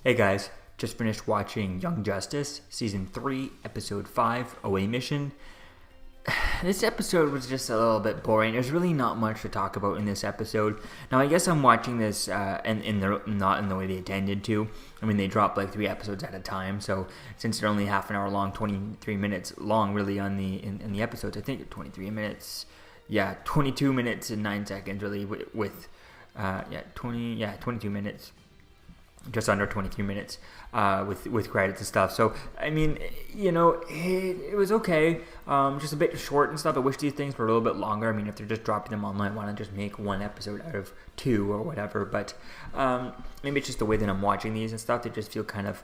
Hey guys, just finished watching Young Justice, Season 3, Episode 5, Away Mission. This episode was just a little bit boring. There's really not much to talk about in this episode. Now, I guess I'm watching this not in the way they intended to. I mean, they drop like 3 episodes at a time, so since they're only half an hour long, 23 minutes long really on in the episodes, I think 23 minutes, 22 minutes and 9 seconds really with 22 minutes. Just under 23 minutes with credits and stuff. So, I mean, it was okay. Just a bit short and stuff. I wish these things were a little bit longer. I mean, if they're just dropping them online, why not just make 1 episode out of 2 or whatever? But maybe it's just the way that I'm watching these and stuff. They just feel kind of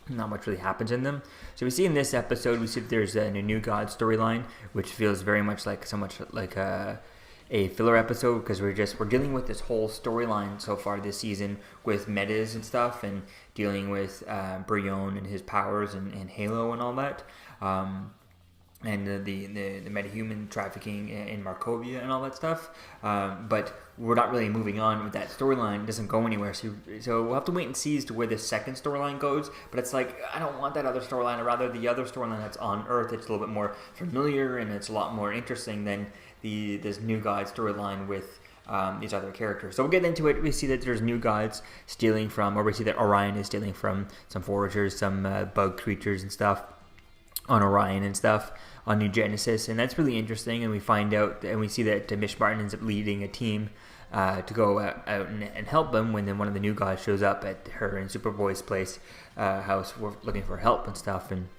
not much really happens in them. So we see in this episode, we see that there's a New God storyline, which feels very much like a filler episode, because we're dealing with this whole storyline so far this season with metas and stuff, and dealing with Brion and his powers and Halo and all that, and the metahuman trafficking in Markovia and all that stuff. But we're not really moving on with that storyline. It doesn't go anywhere. So we'll have to wait and see as to where the second storyline goes. But it's like, I don't want that other storyline, or rather the other storyline that's on Earth. It's a little bit more familiar and it's a lot more interesting than this New God storyline with these other characters. So we'll get into it. We see that there's New Gods stealing from, or we see that Orion is stealing from some foragers, some bug creatures and stuff on Orion and stuff on New Genesis, and that's really interesting. And we find out, and we see that Mish Martin ends up leading a team to go out and help them when then one of the New Gods shows up at her and Superboy's place house, looking for help and stuff. And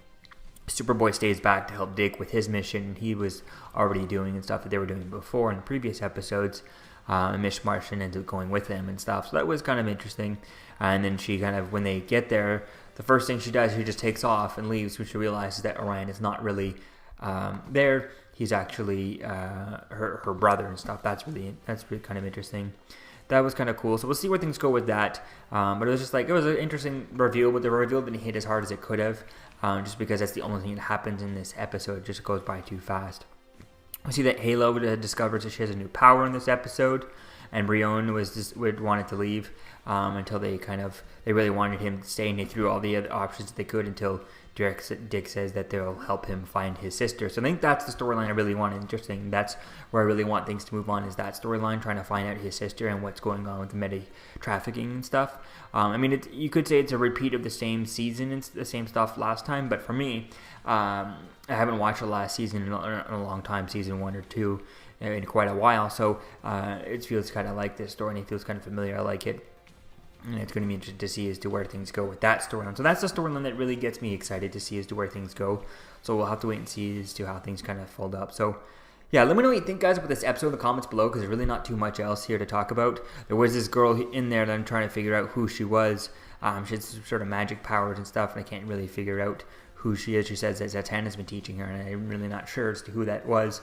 Superboy stays back to help Dick with his mission he was already doing and stuff that they were doing before in the previous episodes. And Mish Martian ends up going with them and stuff. So that was kind of interesting. And then she kind of, when they get there, the first thing she does, she just takes off and leaves, when she realizes that Orion is not really there. He's actually her brother and stuff. That's really kind of interesting. That was kind of cool. So we'll see where things go with that. But it was just like, it was an interesting reveal, but the reveal didn't hit as hard as it could have. Just because that's the only thing that happens in this episode. It just goes by too fast. We see that Halo discovers that she has a new power in this episode, and Brion wanted to leave until they really wanted him to stay, and they threw all the other options that they could until Dick says that they'll help him find his sister. So I think that's the storyline I really want interesting. That's where I really want things to move on, is that storyline, trying to find out his sister and what's going on with the meta trafficking and stuff. I mean, you could say it's a repeat of the same season and the same stuff last time, but for me, I haven't watched the last season in a long time, season 1 or 2, in quite a while. So it feels kind of like this story, and it feels kind of familiar. I like it. And it's going to be interesting to see as to where things go with that storyline. So that's the storyline that really gets me excited to see as to where things go. So we'll have to wait and see as to how things kind of fold up. So yeah, let me know what you think, guys, about this episode in the comments below, because there's really not too much else here to talk about. There was this girl in there that I'm trying to figure out who she was. She has some sort of magic powers and stuff, and I can't really figure out who she is. She says that Zatanna's been teaching her, and I'm really not sure as to who that was.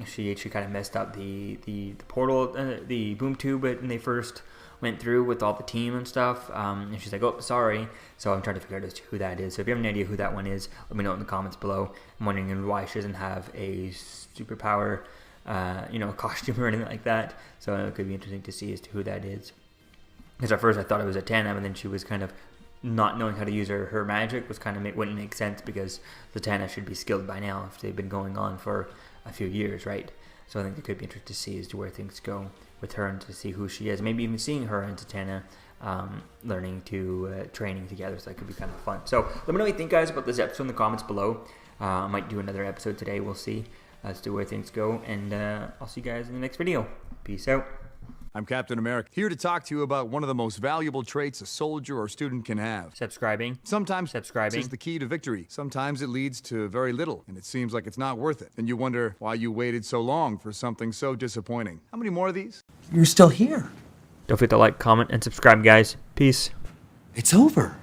She kind of messed up the portal, the boom tube when they first went through with all the team and stuff, and she's like, oh, sorry. So I'm trying to figure out as to who that is. So if you have any idea who that one is, let me know in the comments below. I'm wondering why she doesn't have a superpower, costume or anything like that. So it could be interesting to see as to who that is. Because at first I thought it was Zatanna, but then she was kind of not knowing how to use her magic was kind of wouldn't make sense, because Zatanna should be skilled by now if they've been going on for a few years, right? So I think it could be interesting to see as to where things go with her, and to see who she is. Maybe even seeing her and Zatanna learning to training together. So that could be kind of fun. So let me know what you think, guys, about this episode in the comments below. I might do another episode today. We'll see as to where things go. And I'll see you guys in the next video. Peace out. I'm Captain America, here to talk to you about one of the most valuable traits a soldier or student can have. Subscribing. Sometimes subscribing is the key to victory. Sometimes it leads to very little, and it seems like it's not worth it. And you wonder why you waited so long for something so disappointing. How many more of these? You're still here. Don't forget to like, comment, and subscribe, guys. Peace. It's over.